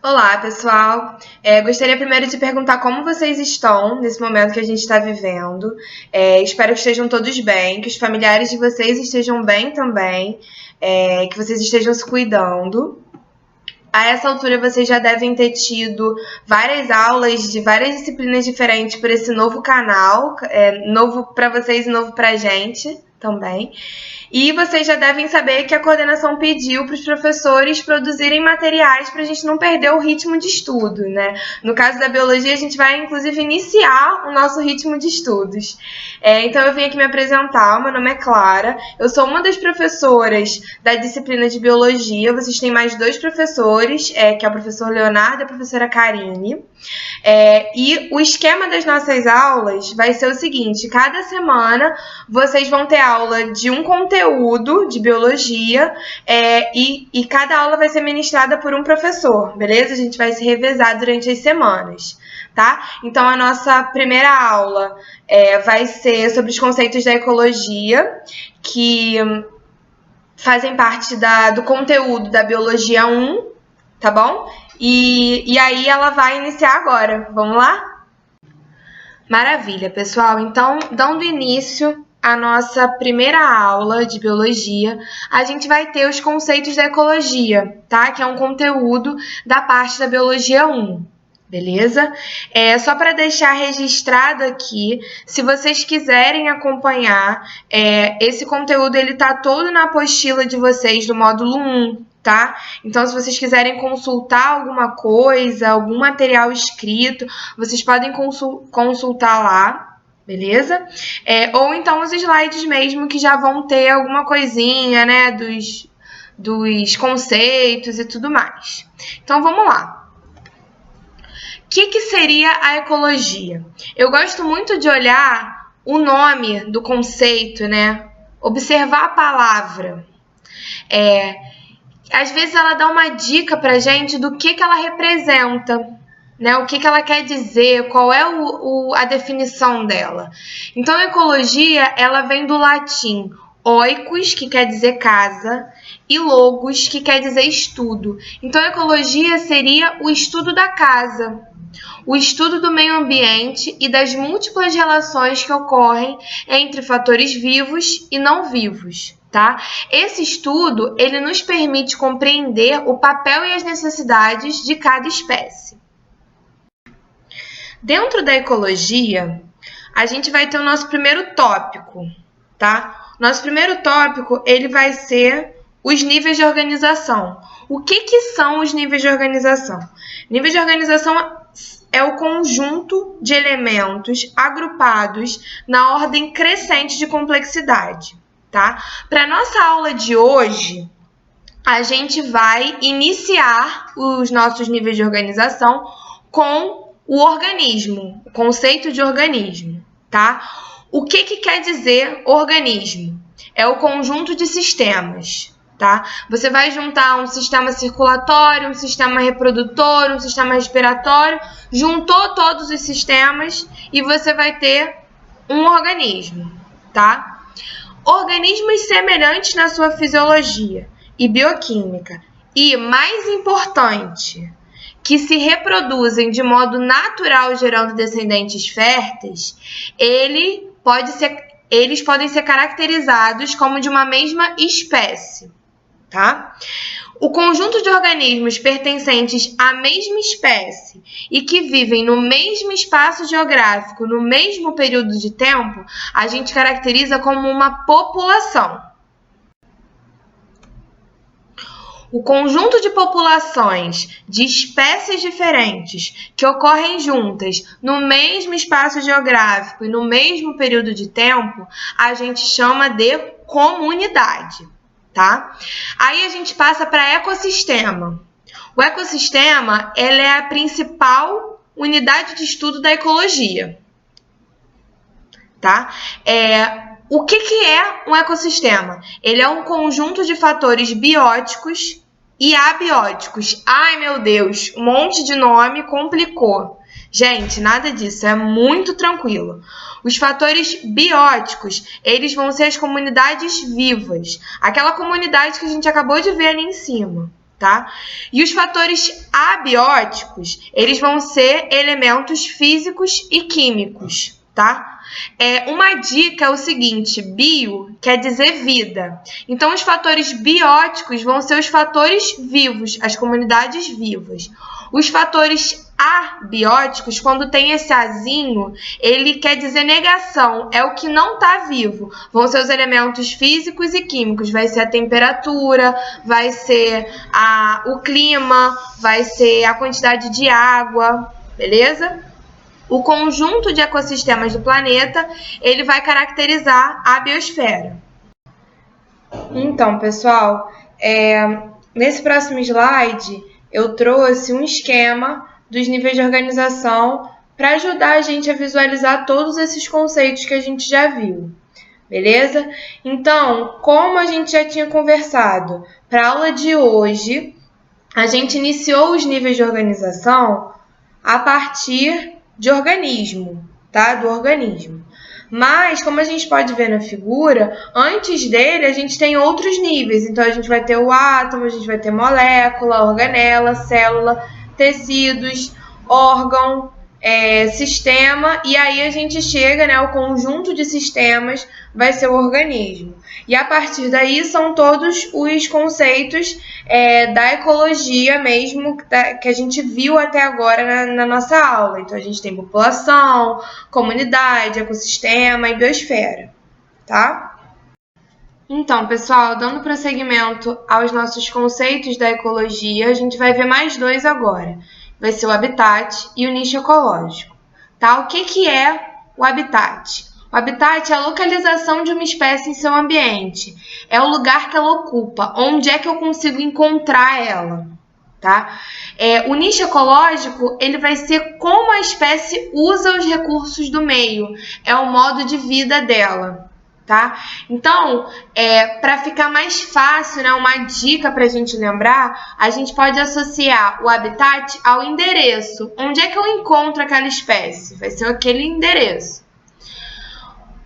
Olá, pessoal. Gostaria primeiro de perguntar como vocês estão nesse momento que a gente está vivendo. Espero que estejam todos bem, que os familiares de vocês estejam bem também, que vocês estejam se cuidando. A essa altura, vocês já devem ter tido várias aulas de várias disciplinas diferentes por esse novo canal, novo para vocês e novo para a gente também. E vocês já devem saber que a coordenação pediu para os professores produzirem materiais para a gente não perder o ritmo de estudo, né? No caso da biologia, a gente vai, inclusive, iniciar o nosso ritmo de estudos. Então, eu vim aqui me apresentar. Meu nome é Clara. Eu sou uma das professoras da disciplina de biologia. Vocês têm mais dois professores, que é o professor Leonardo e a professora Karine. E o esquema das nossas aulas vai ser o seguinte: cada semana vocês vão ter aula de um conteúdo de biologia e cada aula vai ser ministrada por um professor, beleza? A gente vai se revezar durante as semanas, tá? Então, a nossa primeira aula vai ser sobre os conceitos da ecologia, que fazem parte do conteúdo da Biologia 1, tá bom? E aí ela vai iniciar agora. Vamos lá? Maravilha, pessoal. Então, dando início à nossa primeira aula de biologia, a gente vai ter os conceitos da ecologia, tá? Que é um conteúdo da parte da Biologia 1. Beleza? Só para deixar registrado aqui, se vocês quiserem acompanhar, esse conteúdo ele tá todo na apostila de vocês do módulo 1, tá? Então, se vocês quiserem consultar alguma coisa, algum material escrito, vocês podem consultar lá, beleza? Ou então os slides mesmo, que já vão ter alguma coisinha, né, dos conceitos e tudo mais. Então, vamos lá. O que seria a ecologia? Eu gosto muito de olhar o nome do conceito, né? Observar a palavra. Às vezes ela dá uma dica pra gente do que ela representa, né? O que ela quer dizer, qual é a definição dela. Então, a ecologia, ela vem do latim oikos, que quer dizer casa, e logos, que quer dizer estudo. Então, a ecologia seria o estudo da casa, o estudo do meio ambiente e das múltiplas relações que ocorrem entre fatores vivos e não vivos, tá? Esse estudo, ele nos permite compreender o papel e as necessidades de cada espécie. Dentro da ecologia, a gente vai ter o nosso primeiro tópico, tá? Nosso primeiro tópico, ele vai ser os níveis de organização. O que são os níveis de organização? Níveis de organização é o conjunto de elementos agrupados na ordem crescente de complexidade, tá? Para nossa aula de hoje, a gente vai iniciar os nossos níveis de organização com o organismo, o conceito de organismo, tá? O que quer dizer organismo? É o conjunto de sistemas, tá? Você vai juntar um sistema circulatório, um sistema reprodutor, um sistema respiratório, juntou todos os sistemas e você vai ter um organismo, tá? Organismos semelhantes na sua fisiologia e bioquímica e, mais importante, que se reproduzem de modo natural gerando descendentes férteis, eles podem ser caracterizados como de uma mesma espécie, tá? O conjunto de organismos pertencentes à mesma espécie e que vivem no mesmo espaço geográfico, no mesmo período de tempo, a gente caracteriza como uma população. O conjunto de populações de espécies diferentes que ocorrem juntas no mesmo espaço geográfico e no mesmo período de tempo, a gente chama de comunidade, tá? Aí a gente passa para ecossistema. O ecossistema, ele é a principal unidade de estudo da ecologia, tá? O que é um ecossistema? Ele é um conjunto de fatores bióticos e abióticos. Ai, meu Deus, um monte de nome, complicou. Gente, nada disso, é muito tranquilo. Os fatores bióticos, eles vão ser as comunidades vivas. Aquela comunidade que a gente acabou de ver ali em cima, tá? E os fatores abióticos, eles vão ser elementos físicos e químicos, tá? Uma dica é o seguinte, bio quer dizer vida. Então, os fatores bióticos vão ser os fatores vivos, as comunidades vivas. Os fatores abióticos, quando tem esse azinho, ele quer dizer negação, é o que não está vivo. Vão ser os elementos físicos e químicos, vai ser a temperatura, vai ser o clima, vai ser a quantidade de água, beleza? O conjunto de ecossistemas do planeta, ele vai caracterizar a biosfera. Então, pessoal, nesse próximo slide, eu trouxe um esquema dos níveis de organização para ajudar a gente a visualizar todos esses conceitos que a gente já viu, beleza? Então, como a gente já tinha conversado, para a aula de hoje, a gente iniciou os níveis de organização a partir de organismo, tá? Do organismo. Mas, como a gente pode ver na figura, antes dele a gente tem outros níveis. Então, a gente vai ter o átomo, a gente vai ter molécula, organela, célula, tecidos, órgão, sistema, e aí a gente chega, né, o conjunto de sistemas vai ser o organismo. E a partir daí são todos os conceitos da ecologia mesmo que a gente viu até agora na nossa aula. Então a gente tem população, comunidade, ecossistema e biosfera, tá? Então, pessoal, dando prosseguimento aos nossos conceitos da ecologia, a gente vai ver mais dois agora. Vai ser o habitat e o nicho ecológico, tá? O que é o habitat? O habitat é a localização de uma espécie em seu ambiente. É o lugar que ela ocupa, onde é que eu consigo encontrar ela, tá? O nicho ecológico, ele vai ser como a espécie usa os recursos do meio, é o modo de vida dela, tá? Então, para ficar mais fácil, né, uma dica para a gente lembrar, a gente pode associar o habitat ao endereço. Onde é que eu encontro aquela espécie? Vai ser aquele endereço.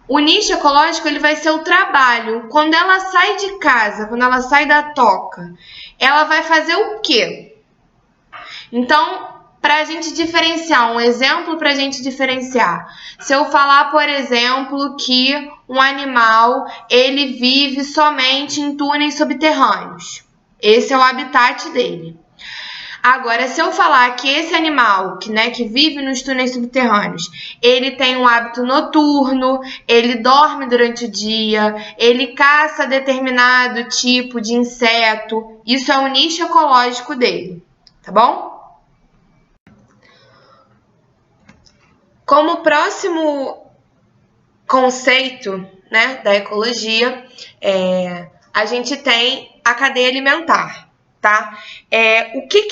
O nicho ecológico, ele vai ser o trabalho. Quando ela sai de casa, quando ela sai da toca, ela vai fazer o quê? Então, para a gente diferenciar, um exemplo para a gente diferenciar. Se eu falar, por exemplo, que um animal ele vive somente em túneis subterrâneos. Esse é o habitat dele. Agora, se eu falar que esse animal, que vive nos túneis subterrâneos, ele tem um hábito noturno, ele dorme durante o dia, ele caça determinado tipo de inseto, isso é o nicho ecológico dele, tá bom? Como próximo conceito, né, da ecologia, a gente tem a cadeia alimentar, tá? O que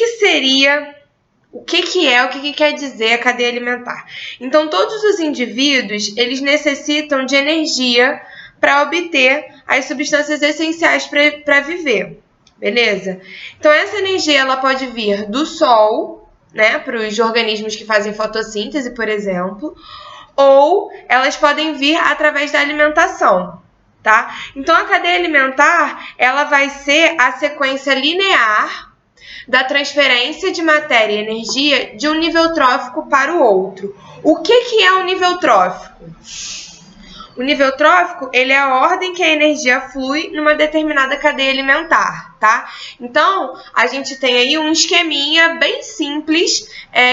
quer dizer a cadeia alimentar? Então, todos os indivíduos, eles necessitam de energia para obter as substâncias essenciais para viver, beleza? Então, essa energia ela pode vir do sol, né, para os organismos que fazem fotossíntese, por exemplo, ou elas podem vir através da alimentação, tá? Então, a cadeia alimentar, ela vai ser a sequência linear da transferência de matéria e energia de um nível trófico para o outro. O que é o nível trófico? O nível trófico, ele é a ordem que a energia flui numa determinada cadeia alimentar, tá? Então, a gente tem aí um esqueminha bem simples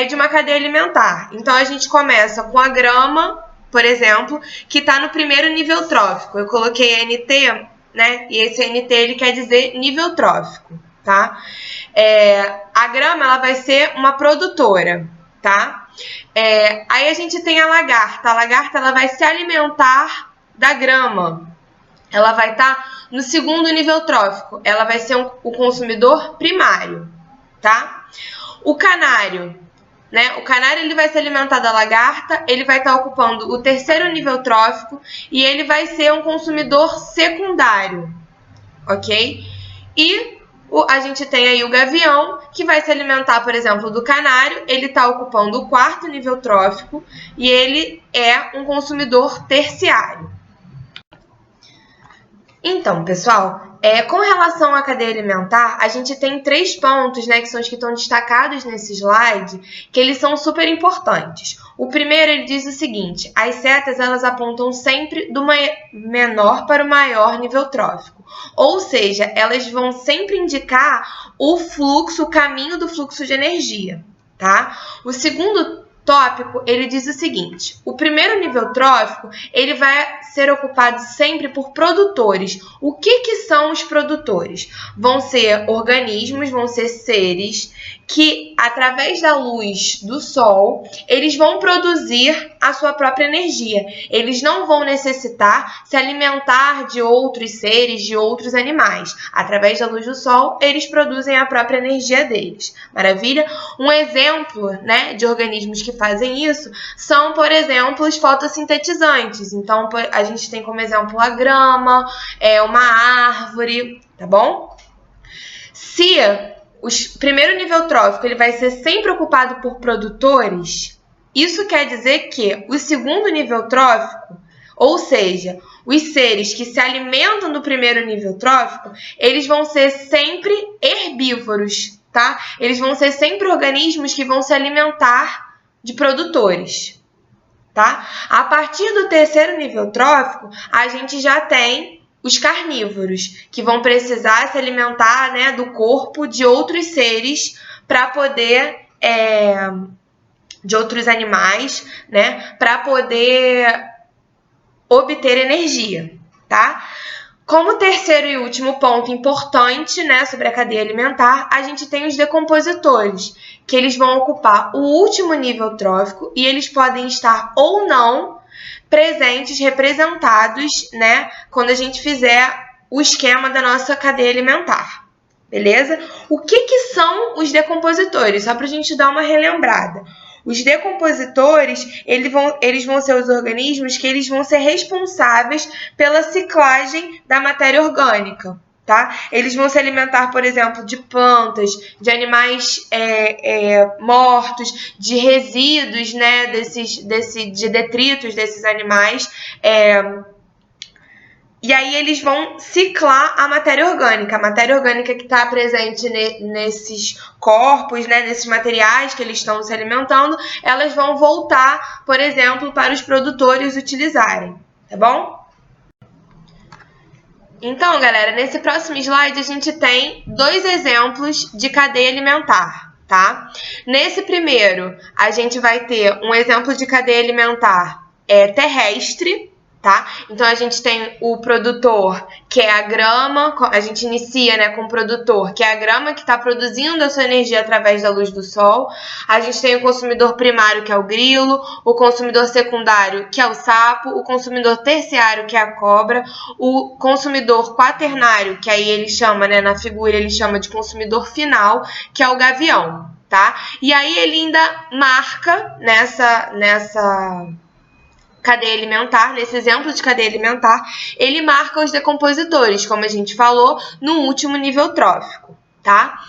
de uma cadeia alimentar. Então, a gente começa com a grama, por exemplo, que está no primeiro nível trófico. Eu coloquei NT, né? E esse NT, ele quer dizer nível trófico, tá? A grama, ela vai ser uma produtora, tá? Aí a gente tem a lagarta. A lagarta ela vai se alimentar da grama. Ela vai estar no segundo nível trófico. Ela vai ser o consumidor primário, tá? O canário, né? O canário ele vai se alimentar da lagarta. Ele vai estar ocupando o terceiro nível trófico e ele vai ser um consumidor secundário, ok? E a gente tem aí o gavião, que vai se alimentar, por exemplo, do canário. Ele está ocupando o quarto nível trófico e ele é um consumidor terciário. Então, pessoal, com relação à cadeia alimentar, a gente tem 3 pontos, né, que são os que estão destacados nesse slide, que eles são super importantes. O primeiro, ele diz o seguinte: as setas, elas apontam sempre do menor para o maior nível trófico. Ou seja, elas vão sempre indicar o fluxo, o caminho do fluxo de energia, tá? O segundo tópico, ele diz o seguinte: o primeiro nível trófico, ele vai ser ocupado sempre por produtores. O que são os produtores? Vão ser organismos, vão ser seres que, através da luz do sol, eles vão produzir a sua própria energia. Eles não vão necessitar se alimentar de outros seres, de outros animais. Através da luz do sol, eles produzem a própria energia deles. Maravilha? Um exemplo, né, de organismos que fazem isso são, por exemplo, os fotossintetizantes. Então, a gente tem como exemplo a grama, uma árvore, tá bom? Se o primeiro nível trófico ele vai ser sempre ocupado por produtores, isso quer dizer que o segundo nível trófico, ou seja, os seres que se alimentam do primeiro nível trófico, eles vão ser sempre herbívoros, tá? Eles vão ser sempre organismos que vão se alimentar de produtores, tá? A partir do terceiro nível trófico, a gente já tem os carnívoros, que vão precisar se alimentar, né, do corpo de outros seres para poder, de outros animais, né, para poder obter energia, tá? Como terceiro e último ponto importante, né, sobre a cadeia alimentar, a gente tem os decompositores, que eles vão ocupar o último nível trófico e eles podem estar ou não presentes, representados, né, quando a gente fizer o esquema da nossa cadeia alimentar, beleza? O que são os decompositores? Só para a gente dar uma relembrada. Os decompositores, eles vão ser os organismos que eles vão ser responsáveis pela ciclagem da matéria orgânica, tá? Eles vão se alimentar, por exemplo, de plantas, de animais mortos, de resíduos, né, de detritos desses animais, e aí eles vão ciclar a matéria orgânica que está presente nesses corpos, né, nesses materiais que eles estão se alimentando, elas vão voltar, por exemplo, para os produtores utilizarem, tá bom? Então, galera, nesse próximo slide a gente tem 2 exemplos de cadeia alimentar, tá? Nesse primeiro, a gente vai ter um exemplo de cadeia alimentar terrestre, tá? Então, a gente tem o produtor, que é a grama, a gente inicia, né, com o produtor, que é a grama que está produzindo a sua energia através da luz do sol. A gente tem o consumidor primário, que é o grilo, o consumidor secundário, que é o sapo, o consumidor terciário, que é a cobra, o consumidor quaternário, que aí ele chama, né, na figura, ele chama de consumidor final, que é o gavião, tá? E aí ele ainda marca nessa cadeia alimentar, nesse exemplo de cadeia alimentar, ele marca os decompositores, como a gente falou, no último nível trófico, tá?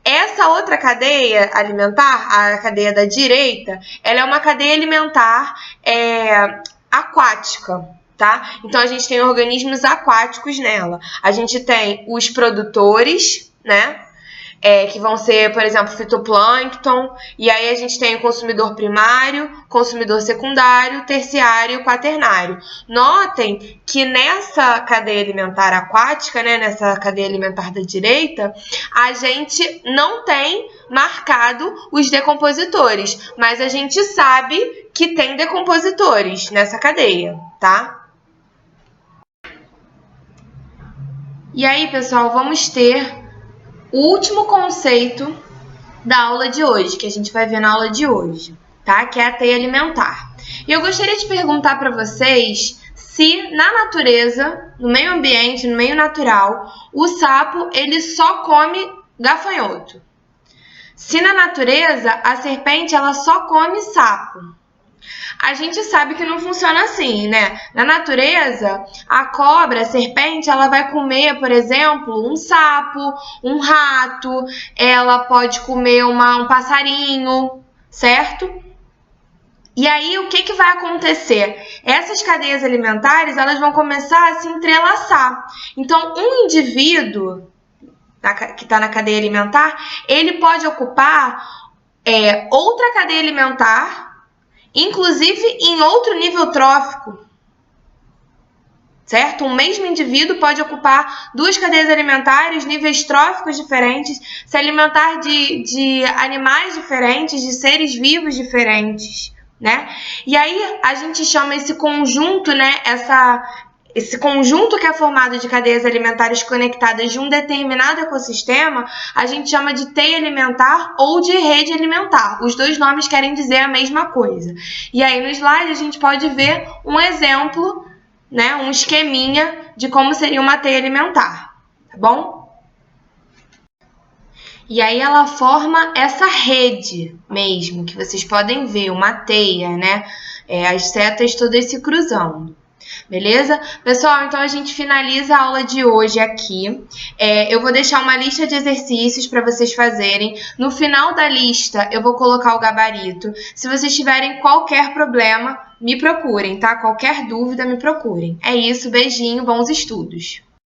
Essa outra cadeia alimentar, a cadeia da direita, ela é uma cadeia alimentar aquática, tá? Então, a gente tem organismos aquáticos nela. A gente tem os produtores, né? Que vão ser, por exemplo, fitoplâncton, e aí a gente tem o consumidor primário, consumidor secundário, terciário e quaternário. Notem que nessa cadeia alimentar aquática, né, nessa cadeia alimentar da direita, a gente não tem marcado os decompositores, mas a gente sabe que tem decompositores nessa cadeia, tá? E aí, pessoal, vamos ter o último conceito da aula de hoje, que a gente vai ver na aula de hoje, tá? Que é a teia alimentar. E eu gostaria de perguntar para vocês se na natureza, no meio ambiente, no meio natural, o sapo ele só come gafanhoto. Se na natureza a serpente ela só come sapo. A gente sabe que não funciona assim, né? Na natureza, a cobra, a serpente, ela vai comer, por exemplo, um sapo, um rato, ela pode comer um passarinho, certo? E aí, o que vai acontecer? Essas cadeias alimentares, elas vão começar a se entrelaçar. Então, um indivíduo que está na cadeia alimentar, ele pode ocupar outra cadeia alimentar, inclusive em outro nível trófico. Certo? Um mesmo indivíduo pode ocupar duas cadeias alimentares, níveis tróficos diferentes, se alimentar de animais diferentes, de seres vivos diferentes, né? E aí a gente chama esse conjunto, né? Esse conjunto que é formado de cadeias alimentares conectadas de um determinado ecossistema, a gente chama de teia alimentar ou de rede alimentar. Os dois nomes querem dizer a mesma coisa. E aí no slide a gente pode ver um exemplo, né, um esqueminha de como seria uma teia alimentar, tá bom? E aí ela forma essa rede mesmo, que vocês podem ver, uma teia, né? As setas todas se cruzando. Beleza? Pessoal, então a gente finaliza a aula de hoje aqui. Eu vou deixar uma lista de exercícios para vocês fazerem. No final da lista, eu vou colocar o gabarito. Se vocês tiverem qualquer problema, me procurem, tá? Qualquer dúvida, me procurem. É isso, beijinho, bons estudos!